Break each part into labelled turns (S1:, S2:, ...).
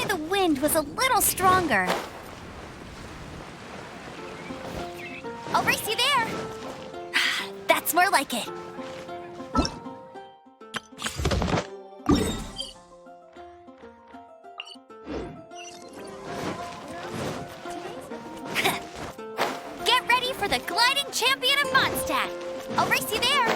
S1: the wind was a little stronger. I'll race you there. That's more like it. Get ready for the gliding champion of Mondstadt. I'll race you there.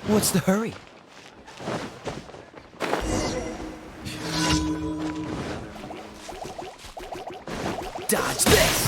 S2: What's the hurry? Dodge this!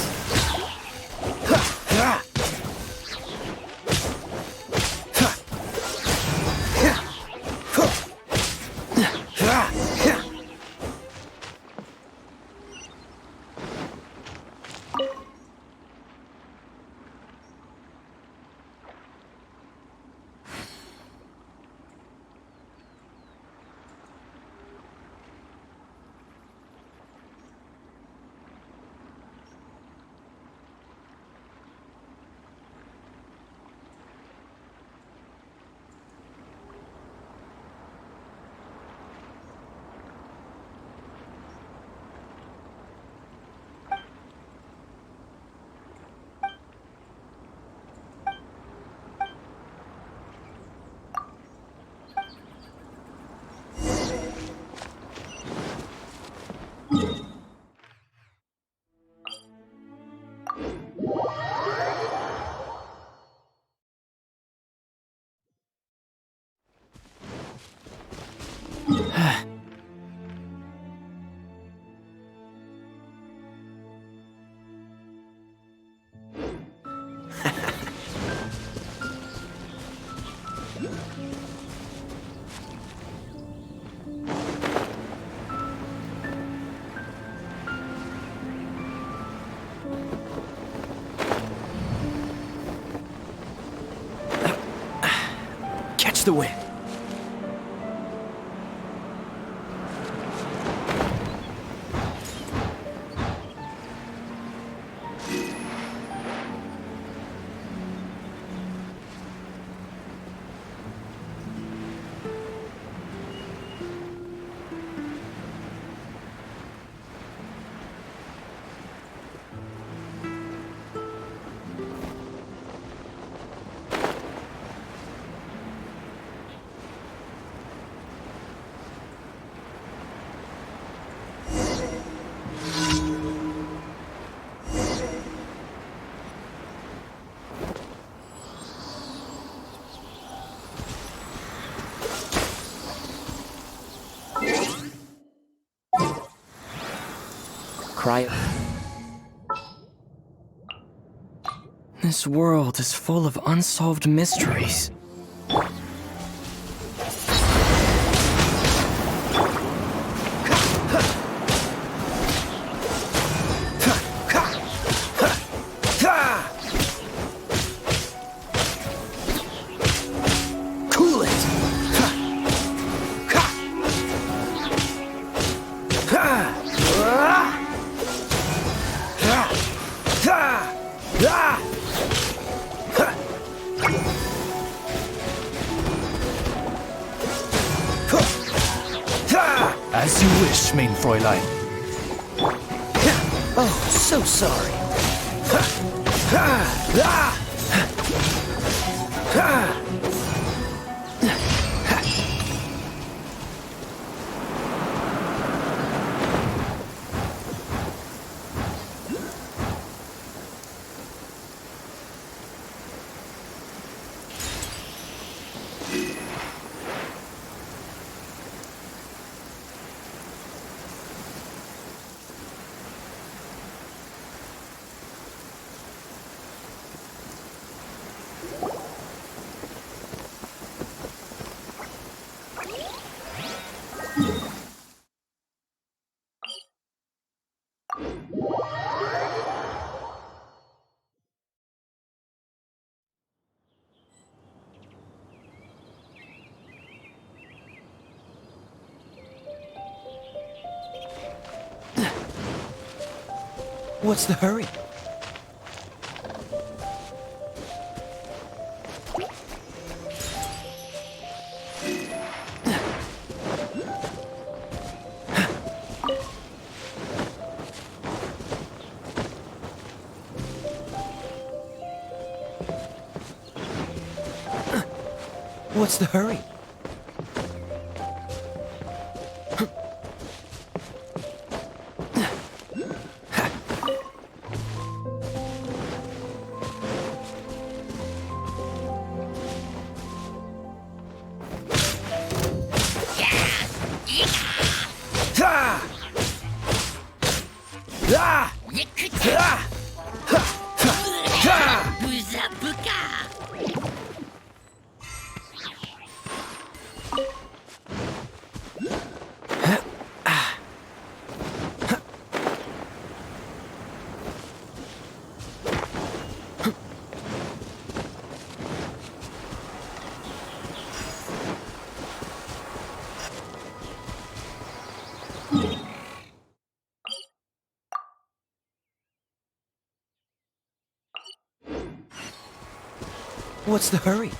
S2: Catch the wind. Cry. This world is full of unsolved mysteries. Cool it.
S3: much, mein Fräulein.
S4: Oh, so sorry. What's the hurry? What's the hurry? What's the hurry?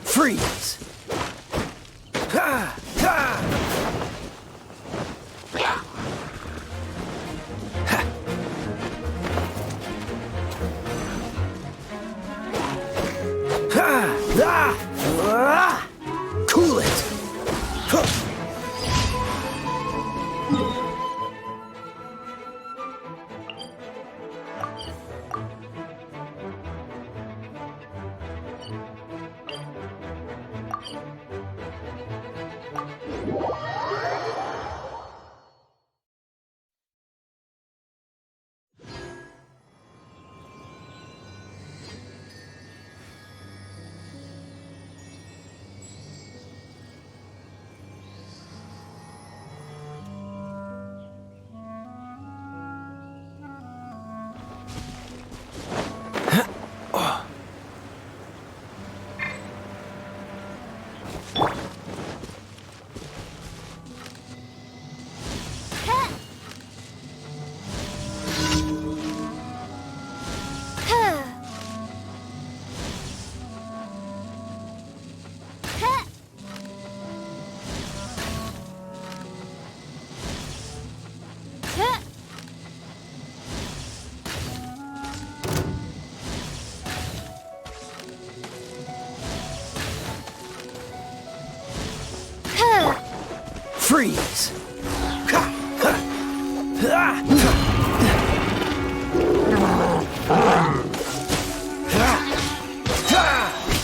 S4: Freeze! Cool it!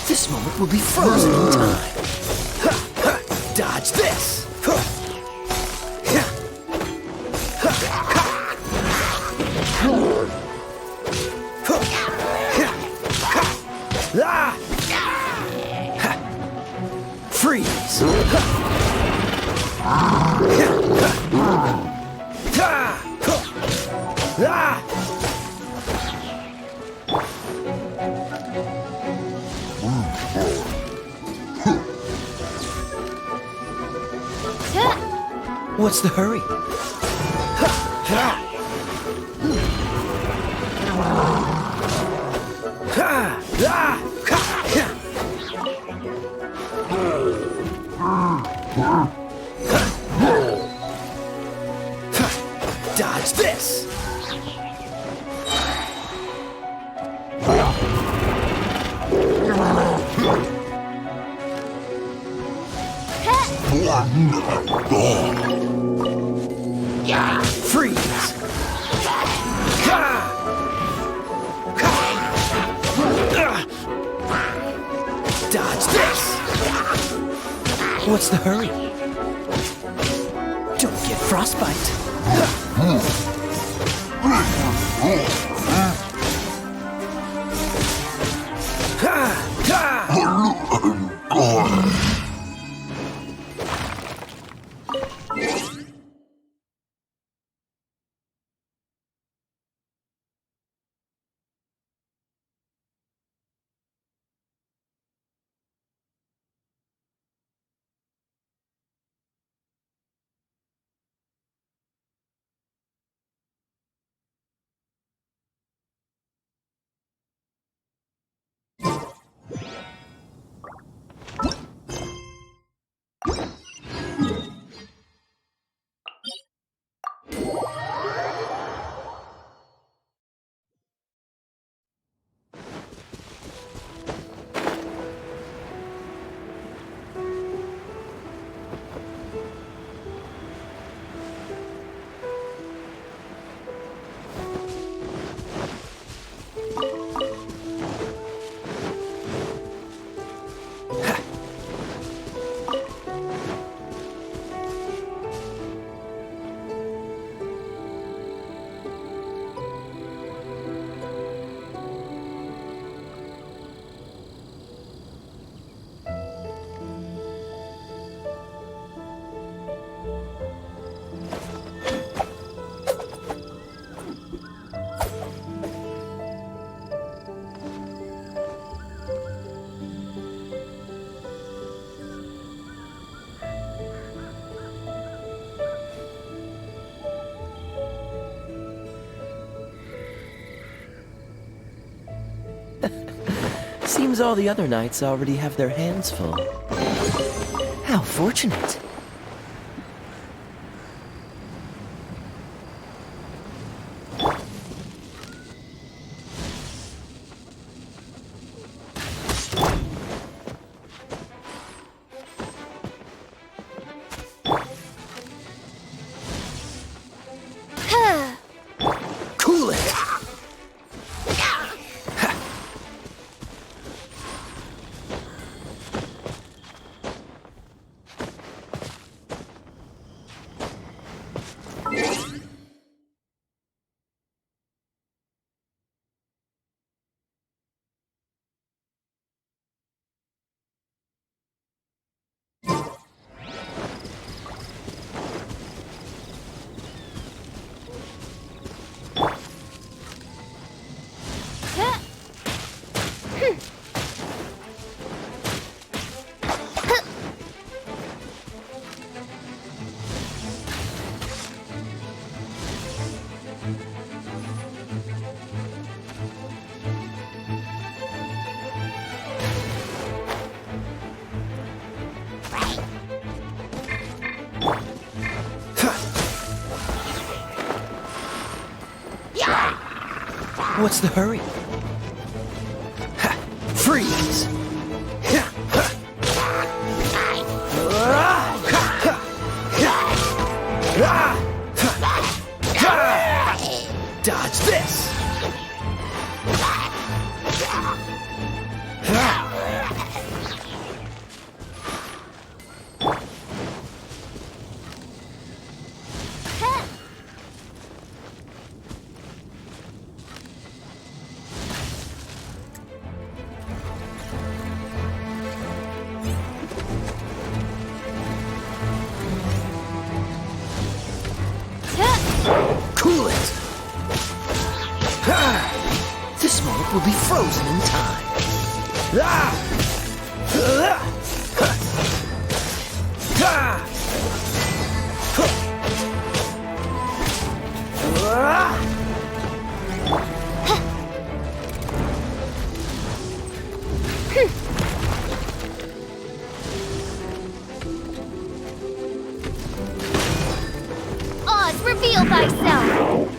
S4: This moment will be frozen in time. Dodge this! Freeze! What's the hurry? Dodge this! Freeze! Dodge this! What's the hurry? Don't get frostbite. Seems all the other knights already have their hands full. How fortunate. Cool it! What's the hurry? Freeze! Dodge this! Cool it! This moment will be frozen in time.
S1: Oz, reveal thyself!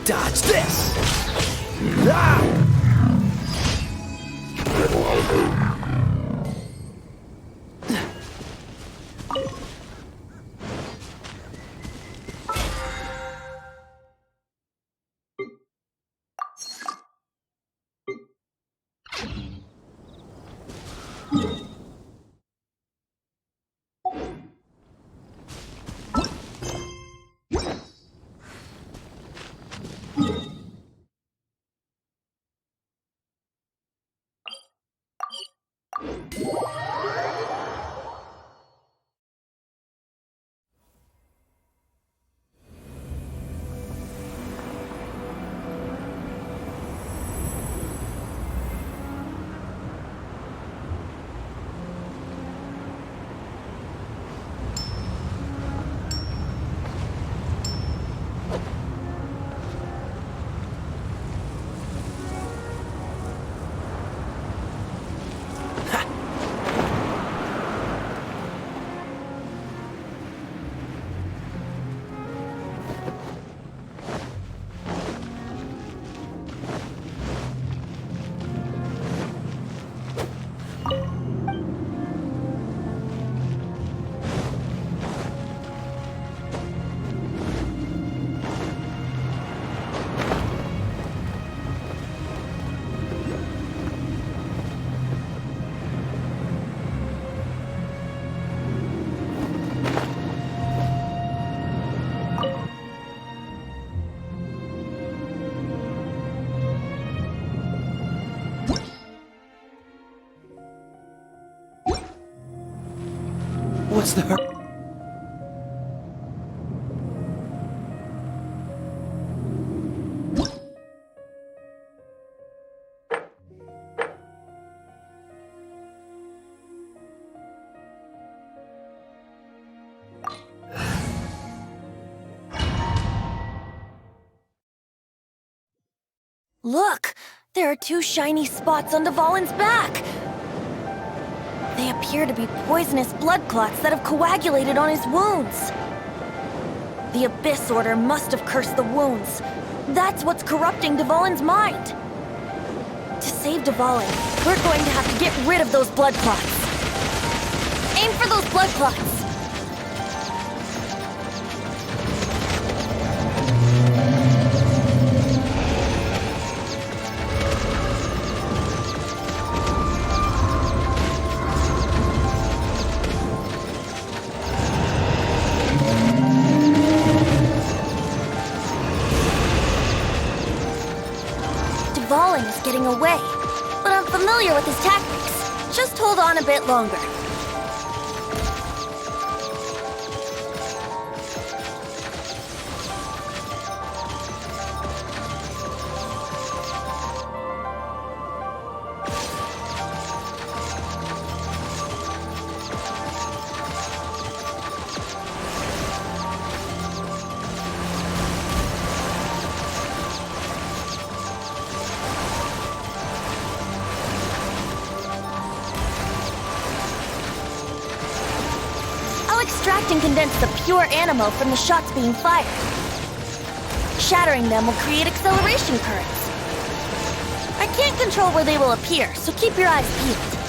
S4: Dodge this! What's the hurt?
S3: Look! There are two shiny spots on Dvalin's back! They appear to be poisonous blood clots that have coagulated on his wounds. The Abyss Order must have cursed the wounds. That's what's corrupting Dvalin's mind. To save Dvalin, we're going to have to get rid of those blood clots. Aim for those blood clots! Dvalin is getting away, but I'm familiar with his tactics. Just hold on a bit longer. Extract and condense the pure animo from the shots being fired. Shattering them will create acceleration currents. I can't control where they will appear, so keep your eyes peeled.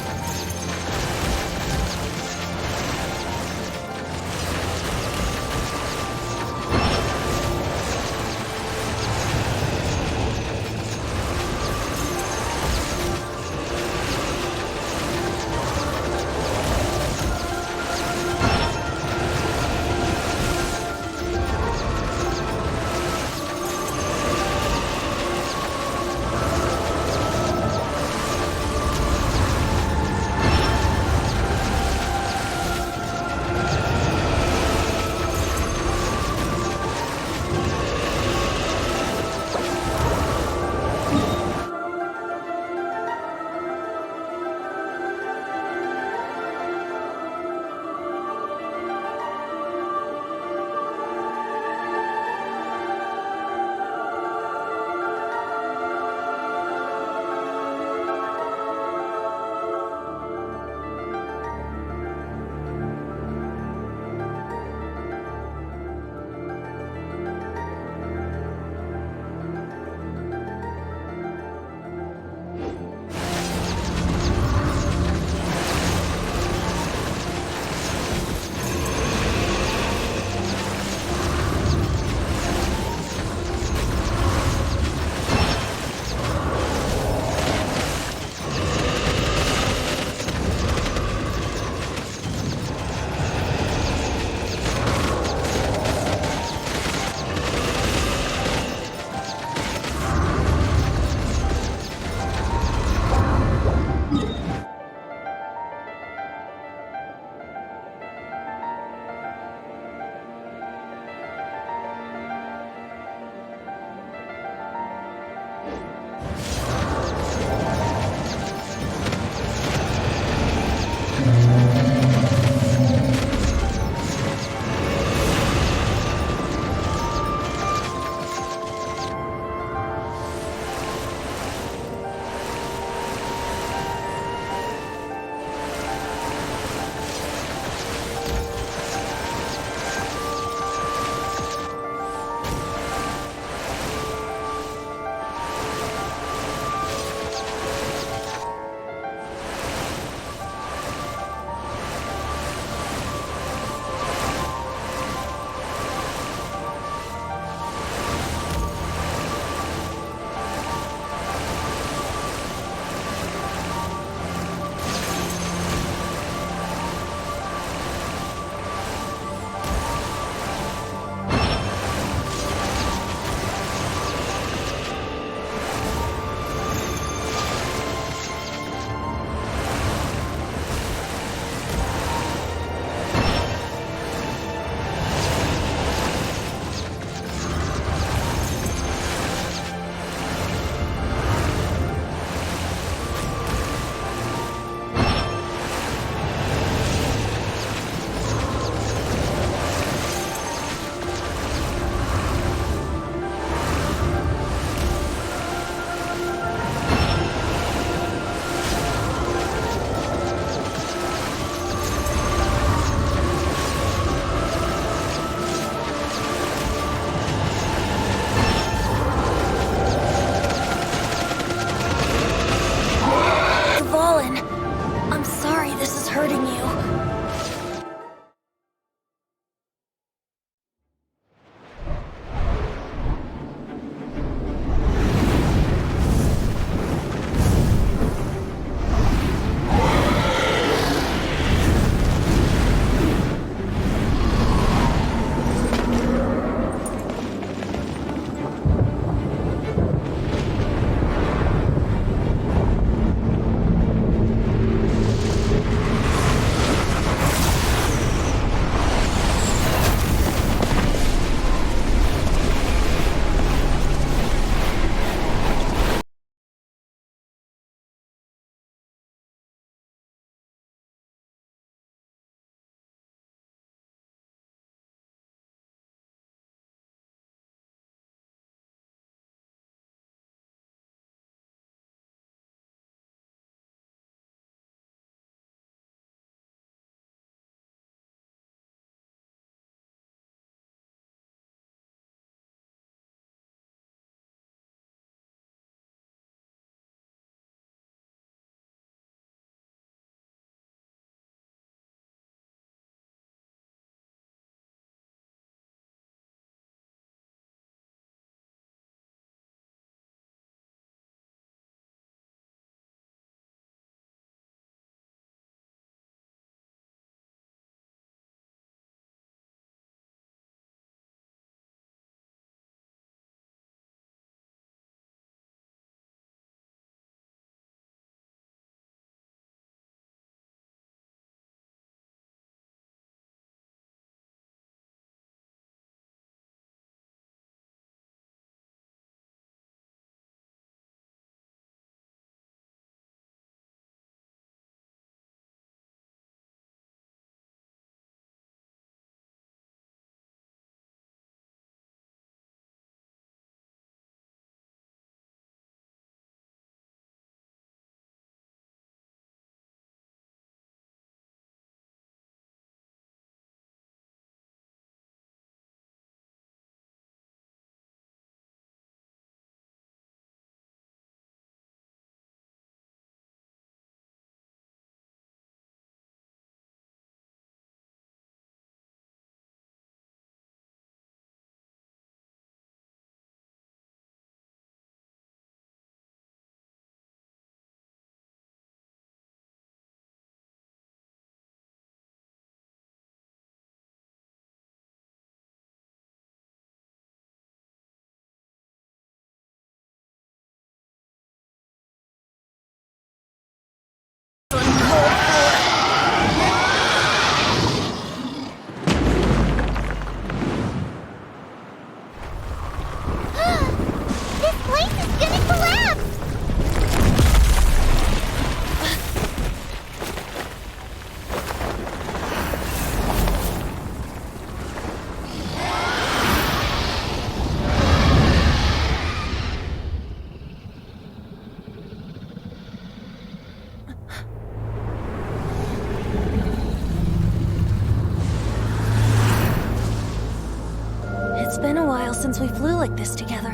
S3: since we flew like this together.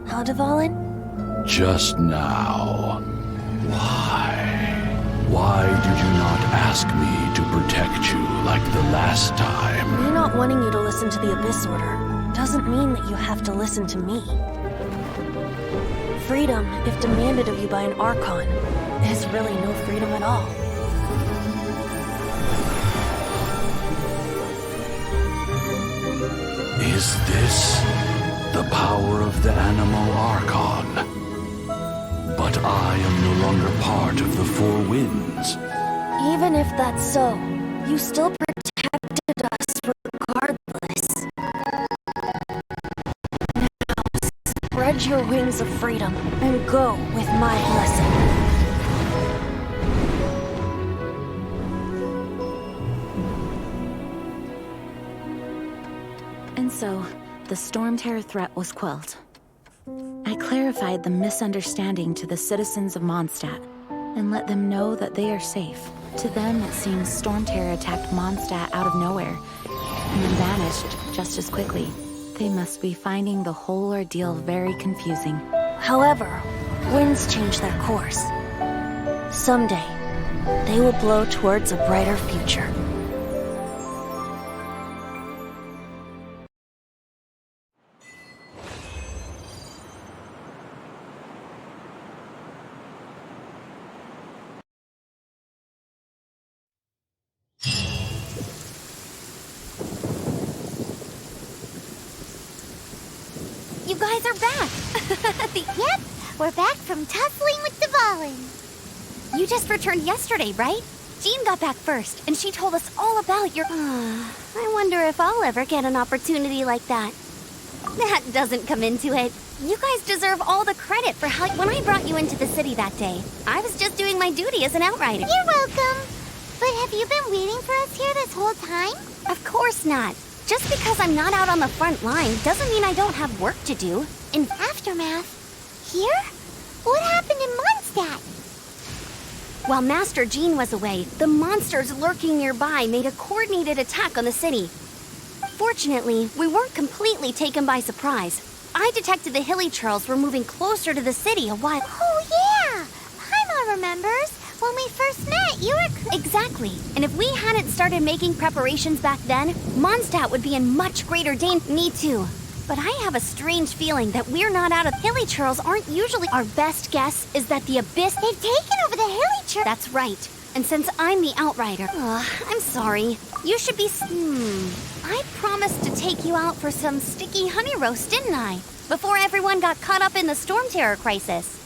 S3: Huh, Dvalin?
S5: Just now. Why? Why did you not ask me to protect you like the last time?
S3: Me not wanting you to listen to the Abyss Order doesn't mean that you have to listen to me. Freedom, if demanded of you by an Archon, is really no freedom at all.
S5: Is this the power of the Animal Archon? But I am no longer part of the Four Winds.
S3: Even if that's so, you still protected us regardless. Now, spread your wings of freedom and go with my blessing.
S6: And so, the Storm Terror threat was quelled. I clarified the misunderstanding to the citizens of Mondstadt, and let them know that they are safe. To them, it seems Storm Terror attacked Mondstadt out of nowhere, and then vanished just as quickly. They must be finding the whole ordeal very confusing.
S3: However, winds change their course. Someday, they will blow towards a brighter future.
S1: You guys are back!
S7: Yep, we're back from tussling with Dvalin.
S1: You just returned yesterday, right? Jean got back first, and she told us all about your... I wonder if I'll ever get an opportunity like that. That doesn't come into it. You guys deserve all the credit for how... When I brought you into the city that day, I was just doing my duty as an outrider.
S7: You're welcome. But have you been waiting for us here this whole time?
S1: Of course not. Just because I'm not out on the front line doesn't mean I don't have work to do.
S7: In Aftermath? Here? What happened in Mondstadt?
S1: While Master Jean was away, the monsters lurking nearby made a coordinated attack on the city. Fortunately, we weren't completely taken by surprise. I detected the Hilly Churls were moving closer to the city a while...
S7: Oh yeah! Paimon remembers. When we first met, you were...
S1: Exactly. And if we hadn't started making preparations back then, Mondstadt would be in much greater danger. Me too. But I have a strange feeling that we're not out of... Hilly Churls aren't usually... Our best guess is that the Abyss...
S7: They've taken over the Hilly Churls.
S1: That's right. And since I'm the Outrider... I'm sorry. You should be... I promised to take you out for some sticky honey roast, didn't I? Before everyone got caught up in the Storm Terror crisis.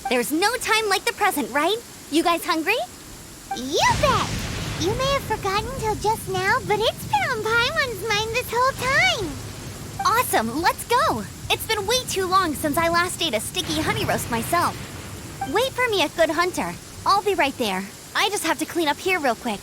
S1: There's no time like the present, right? You guys hungry?
S7: You bet! You may have forgotten till just now, but it's been on Paimon's mind this whole time.
S1: Awesome, let's go! It's been way too long since I last ate a sticky honey roast myself. Wait for me at Good Hunter. I'll be right there. I just have to clean up here real quick.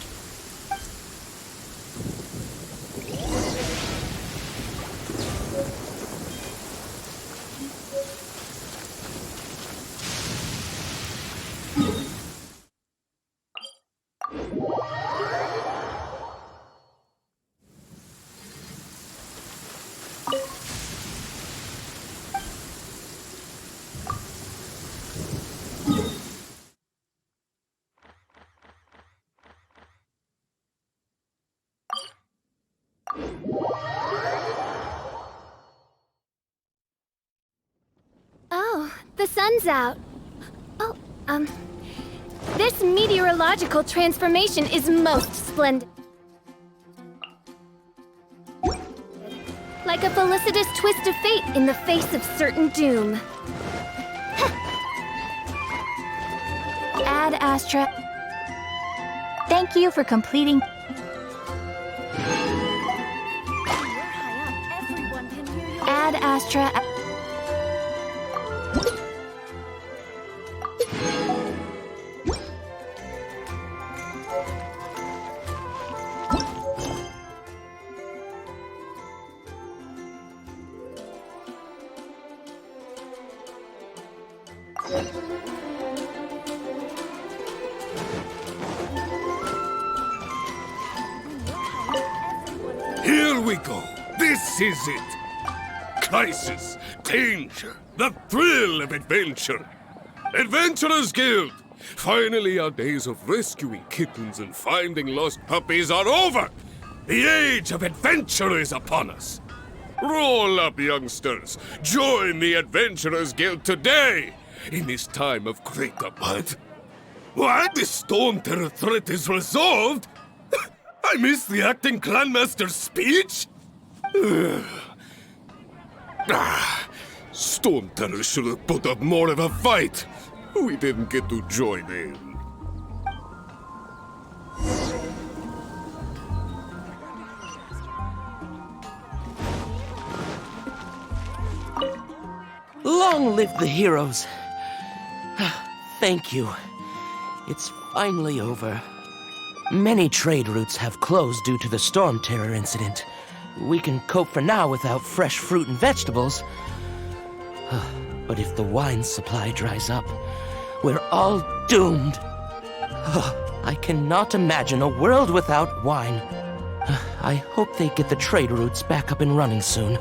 S8: Oh, the sun's out. Oh, this meteorological transformation is most splendid. Like a felicitous twist of fate in the face of certain doom. Ad Astra. Thank you for completing. Ad Astra.
S9: Here we go. This is it. crisis, danger, the thrill of adventure. Adventurers Guild! Finally, our days of rescuing kittens and finding lost puppies are over! The age of adventure is upon us! Roll up, youngsters! Join the Adventurers Guild today! In this time of great what? What? The Storm Terror threat is resolved? I missed the acting Clanmaster's speech? Storm Terror should have put up more of a fight. We didn't get to join in.
S4: Long live the heroes. Thank you. It's finally over. Many trade routes have closed due to the Storm Terror incident. We can cope for now without fresh fruit and vegetables. But if the wine supply dries up, we're all doomed. I cannot imagine a world without wine. I hope they get the trade routes back up and running soon.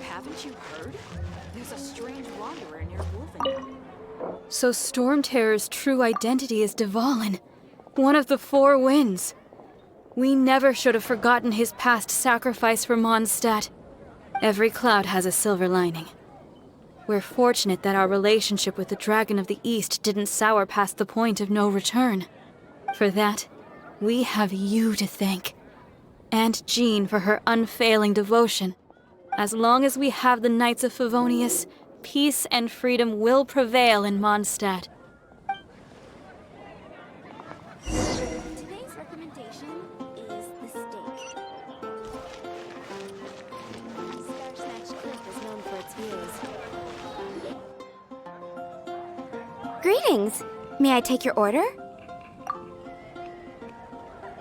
S10: Haven't you heard? There's a strange wanderer near Wolfen.
S8: So Storm Terror's true identity is Dvalin, one of the Four Winds. We never should have forgotten his past sacrifice for Mondstadt. Every cloud has a silver lining. We're fortunate that our relationship with the Dragon of the East didn't sour past the point of no return. For that, we have you to thank. And Jean for her unfailing devotion. As long as we have the Knights of Favonius, peace and freedom will prevail in Mondstadt.
S1: Today's recommendation is the steak. Star-Snatch Cliff is known for its views. Greetings! May I take your order?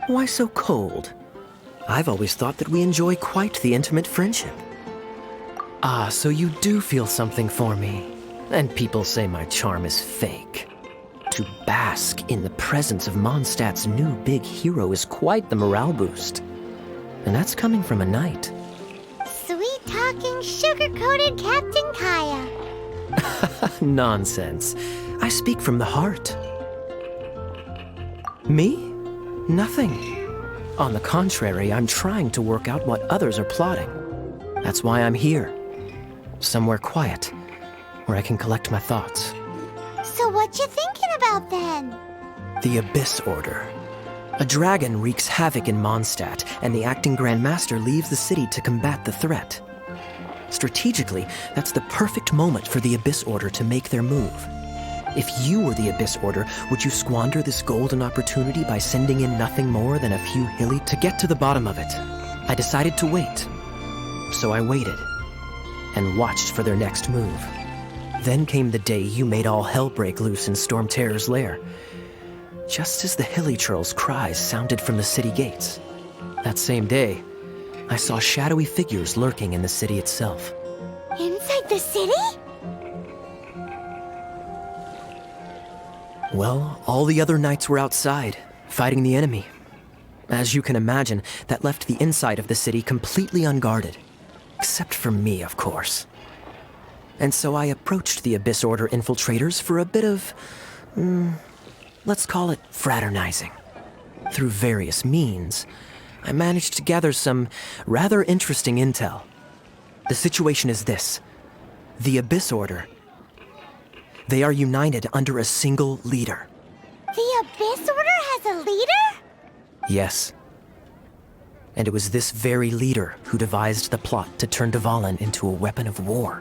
S11: Why so cold? I've always thought that we enjoy quite the intimate friendship. Ah, so you do feel something for me. And people say my charm is fake. To bask in the presence of Mondstadt's new big hero is quite the morale boost. And that's coming from a knight.
S7: Sweet-talking, sugar-coated Captain Kaya.
S11: Nonsense. I speak from the heart. Me? Nothing. On the contrary, I'm trying to work out what others are plotting. That's why I'm here. Somewhere quiet, where I can collect my thoughts.
S7: So what you thinking about then?
S11: The Abyss Order. A dragon wreaks havoc in Mondstadt, and the acting Grand Master leaves the city to combat the threat. Strategically, that's the perfect moment for the Abyss Order to make their move. If you were the Abyss Order, would you squander this golden opportunity by sending in nothing more than a few hilly to get to the bottom of it? I decided to wait. So I waited, and watched for their next move. Then came the day you made all hell break loose in Storm Terror's lair. Just as the hilly churl's cries sounded from the city gates. That same day, I saw shadowy figures lurking in the city itself.
S7: Inside the city?
S11: Well, all the other knights were outside, fighting the enemy. As you can imagine, that left the inside of the city completely unguarded. Except for me, of course. And so I approached the Abyss Order infiltrators for a bit of, let's call it fraternizing. Through various means, I managed to gather some rather interesting intel. The situation is this. The Abyss Order. They are united under a single leader.
S7: The Abyss Order has a leader?
S11: Yes. And it was this very leader who devised the plot to turn Dvalin into a weapon of war.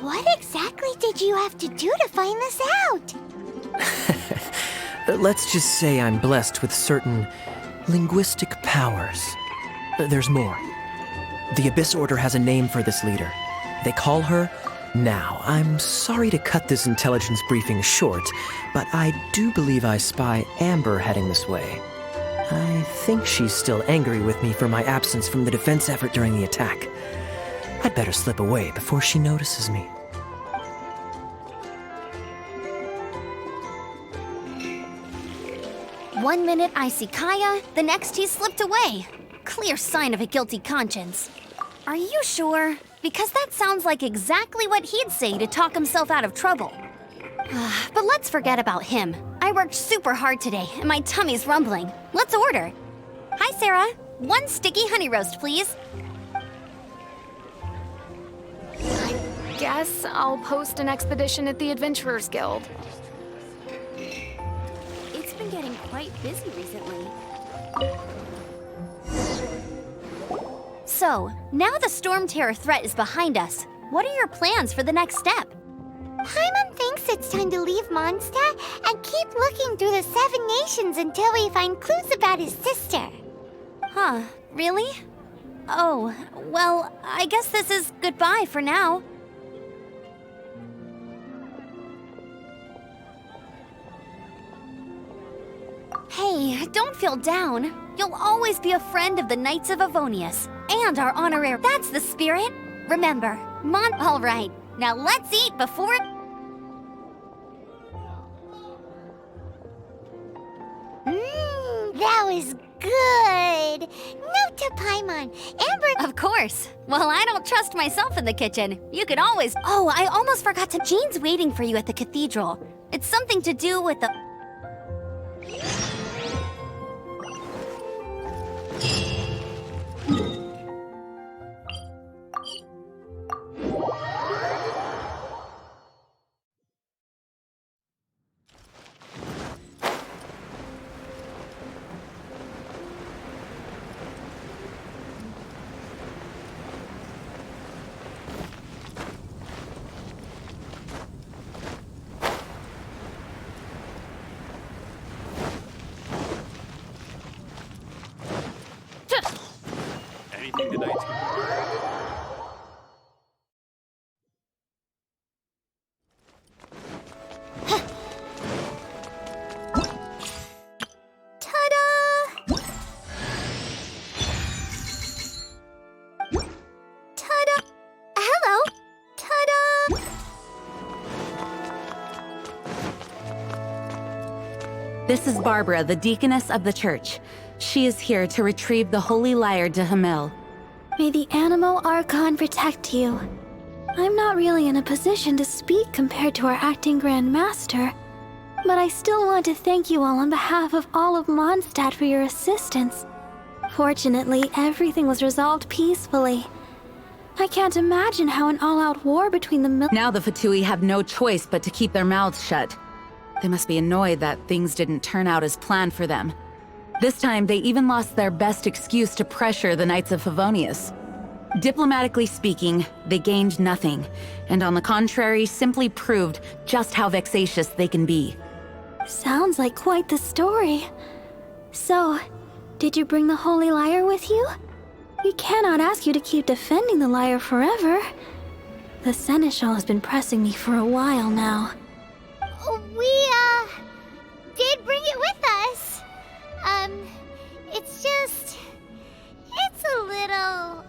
S7: What exactly did you have to do to find this out?
S11: Let's just say I'm blessed with certain linguistic powers. There's more. The Abyss Order has a name for this leader. They call her Now. I'm sorry to cut this intelligence briefing short, but I do believe I spy Amber heading this way. I think she's still angry with me for my absence from the defense effort during the attack. I'd better slip away before she notices me.
S1: One minute I see Kaya, the next he slipped away. Clear sign of a guilty conscience. Are you sure? Because that sounds like exactly what he'd say to talk himself out of trouble. But let's forget about him. I worked super hard today, and my tummy's rumbling. Let's order. Hi, Sarah. 1 sticky honey roast, please.
S12: Guess I'll post an expedition at the Adventurers Guild.
S1: It's been getting quite busy recently. So, now the Storm Terror threat is behind us. What are your plans for the next step?
S7: Paimon thinks it's time to leave Mondstadt and keep looking through the 7 nations until we find clues about his sister.
S1: Huh, really? Oh, well, I guess this is goodbye for now. Hey, don't feel down. You'll always be a friend of the Knights of Avonius, and our honorary— That's the spirit! Remember, All right, now let's eat before—
S7: That was good. Note to Paimon, Amber—
S1: Of course. Well, I don't trust myself in the kitchen. You could always— Oh, I almost forgot to— Jean's waiting for you at the cathedral. It's something to do with the—
S13: Anything the Knights can
S7: Ta-da! Ta-da! Hello! Ta-da!
S6: This is Barbara, the deaconess of the church. She is here to retrieve the Holy Lyre de Hamel.
S3: May the Animo Archon protect you. I'm not really in a position to speak compared to our acting Grand Master, but I still want to thank you all on behalf of all of Mondstadt for your assistance. Fortunately, everything was resolved peacefully. I can't imagine how an all-out war between the
S6: Now the Fatui have no choice but to keep their mouths shut. They must be annoyed that things didn't turn out as planned for them. This time, they even lost their best excuse to pressure the Knights of Favonius. Diplomatically speaking, they gained nothing, and on the contrary, simply proved just how vexatious they can be.
S3: Sounds like quite the story. So, did you bring the Holy Lyre with you? We cannot ask you to keep defending the lyre forever. The Seneschal has been pressing me for a while now.
S7: We, did bring it with us. It's just— it's a little—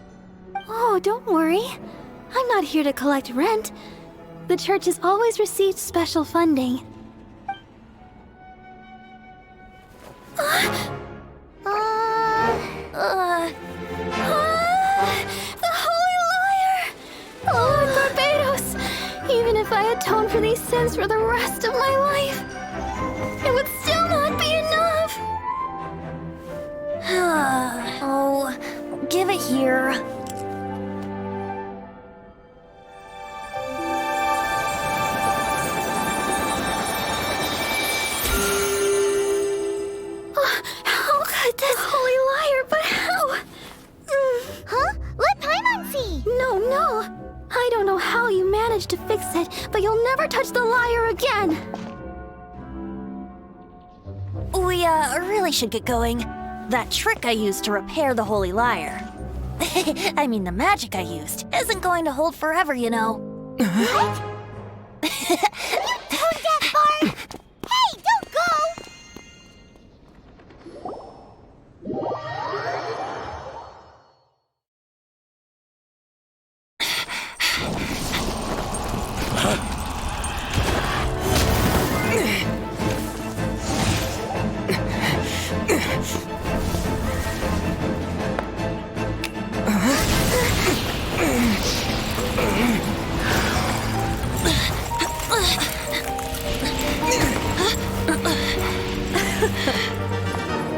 S3: Oh, don't worry. I'm not here to collect rent. The church has always received special funding. The Holy Lyre! Lord Barbados! Even if I atone for these sins for the rest of my life, it would still not be enough!
S1: Oh, give it here.
S3: How could this Holy Lyre, but how?
S7: Huh? Let Paimon see!
S3: No. I don't know how you managed to fix it, but you'll never touch the lyre again!
S1: We, really should get going. That trick I used to repair the Holy Lyre. I mean, the magic I used isn't going to hold forever, you know.
S7: What? You tone-deaf bard! Hey, don't go!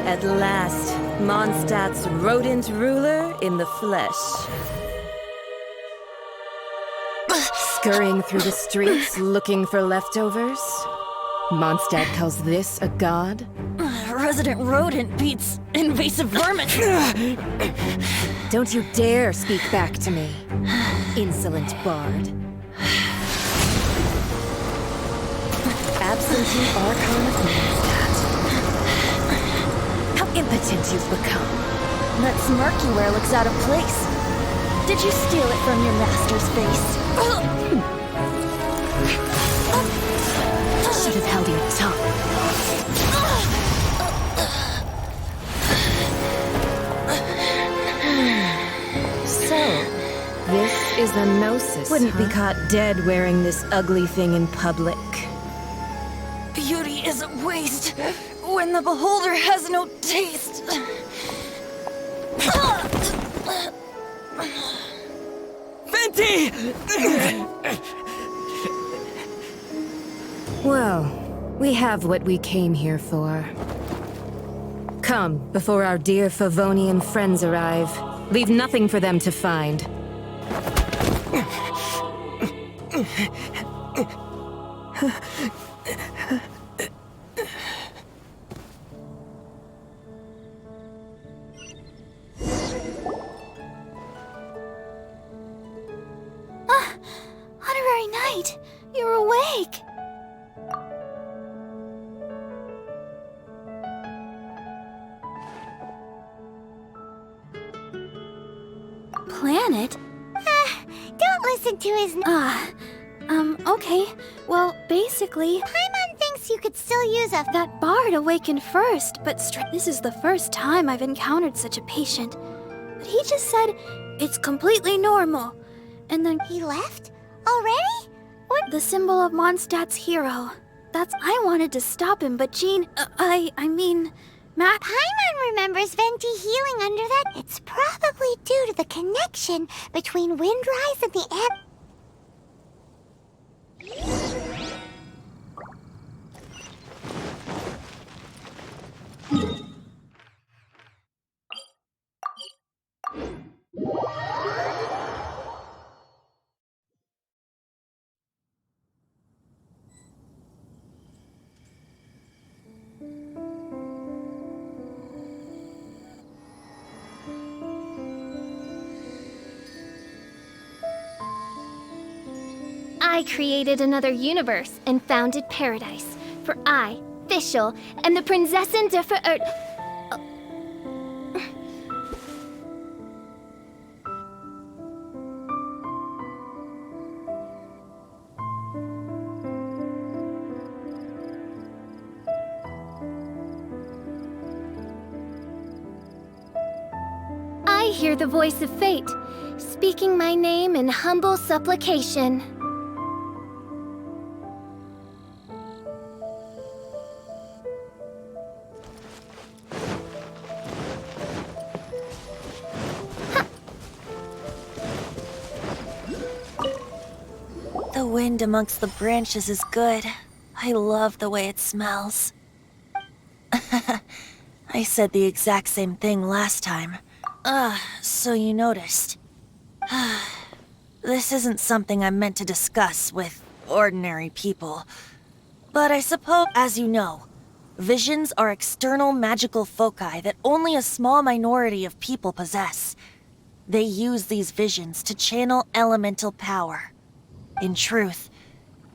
S13: At last, Mondstadt's rodent ruler in the flesh. Scurrying through the streets looking for leftovers? Mondstadt calls this a god?
S3: Resident rodent beats invasive vermin.
S13: Don't you dare speak back to me, insolent bard. Absentee Archon of Mondstadt. How impotent you've become.
S3: That smirk you wear looks out of place. Did you steal it from your master's face?
S13: Should have held your tongue. So, this is the Gnosis. Wouldn't be caught dead wearing this ugly thing in public.
S3: Beauty is a waste when the beholder has no taste.
S4: Venti!
S13: Well, we have what we came here for. Come, before our dear Favonian friends arrive. Leave nothing for them to find.
S1: Honorary Knight, you're awake. Planet?
S7: Don't listen to his...
S1: Okay. Well, basically...
S7: Paimon thinks you could still use a...
S1: That bard awakened first, but this is the first time I've encountered such a patient. But he just said, it's completely normal. And then...
S7: He left? Already?
S1: What? The symbol of Mondstadt's hero. I wanted to stop him, but Jean... I mean... Matt...
S7: Paimon remembers Venti healing under that. It's probably due to the connection between Windrise and the ant...
S1: I created another universe and founded paradise. For I, Fischl, am the Prinzessin der Ver... I hear the voice of fate, speaking my name in humble supplication.
S3: The wind amongst the branches is good. I love the way it smells. I said the exact same thing last time. So you noticed. This isn't something I'm meant to discuss with ordinary people. But I suppose, as you know, visions are external magical foci that only a small minority of people possess. They use these visions to channel elemental power. In truth,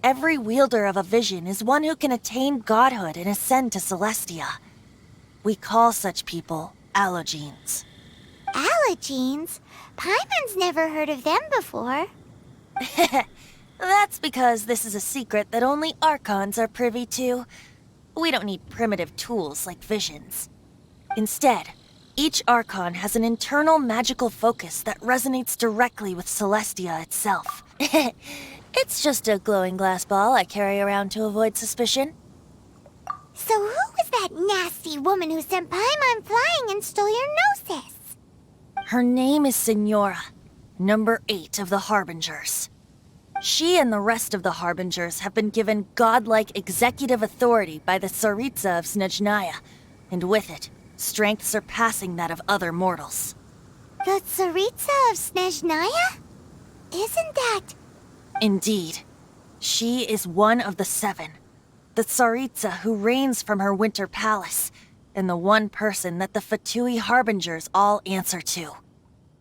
S3: every wielder of a vision is one who can attain godhood and ascend to Celestia. We call such people allogenes.
S7: Allogenes? Paimon's never heard of them before.
S3: That's because this is a secret that only Archons are privy to. We don't need primitive tools like visions. Instead, each Archon has an internal magical focus that resonates directly with Celestia itself. It's just a glowing glass ball I carry around to avoid suspicion.
S7: So who was that nasty woman who sent Paimon flying and stole your Gnosis?
S3: Her name is Signora, number 8 of the Harbingers. She and the rest of the Harbingers have been given godlike executive authority by the Tsaritsa of Snezhnaya, and with it, strength surpassing that of other mortals.
S7: The Tsaritsa of Snezhnaya? Isn't that...
S3: Indeed. She is one of the 7. The Tsaritsa who reigns from her winter palace, and the one person that the Fatui Harbingers all answer to.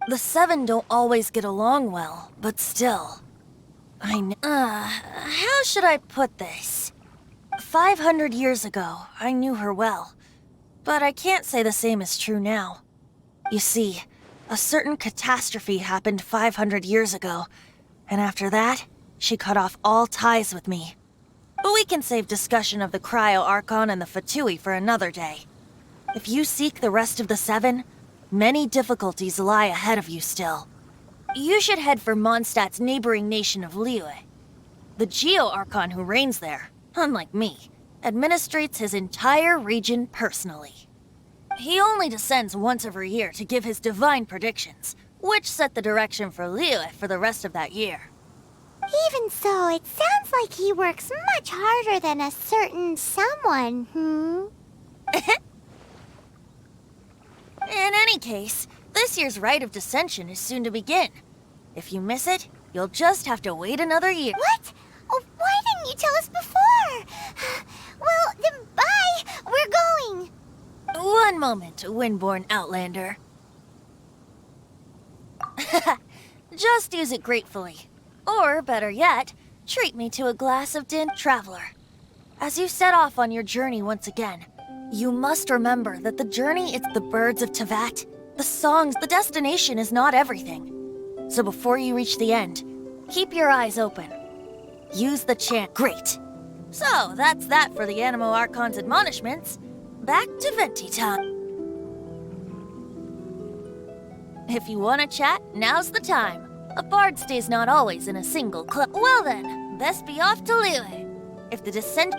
S3: The 7 don't always get along well, but still... how should I put this? 500 years ago, I knew her well. But I can't say the same is true now. You see, a certain catastrophe happened 500 years ago, and after that, she cut off all ties with me. But we can save discussion of the Cryo Archon and the Fatui for another day. If you seek the rest of the 7, many difficulties lie ahead of you still. You should head for Mondstadt's neighboring nation of Liyue. The Geo-Archon who reigns there, unlike me, administrates his entire region personally. He only descends once every year to give his divine predictions, which set the direction for Liyue for the rest of that year.
S7: Even so, it sounds like he works much harder than a certain someone,
S3: In any case, this year's Rite of Descension is soon to begin. If you miss it, you'll just have to wait another year.
S7: What? Oh, why didn't you tell us before? Well, then bye! We're going!
S3: One moment, Windborn Outlander. Just use it gratefully. Or, better yet, treat me to a glass of Din Traveler. As you set off on your journey once again, you must remember that the journey is the birds of Tevat. The songs, the destination is not everything. So before you reach the end, keep your eyes open. Use the chant. Great. So, that's that for the Animo Archon's admonishments. Back to Venti time. If you want to chat, now's the time. A bard stays not always in a single club. Well then, best be off to Liyue. If the descent...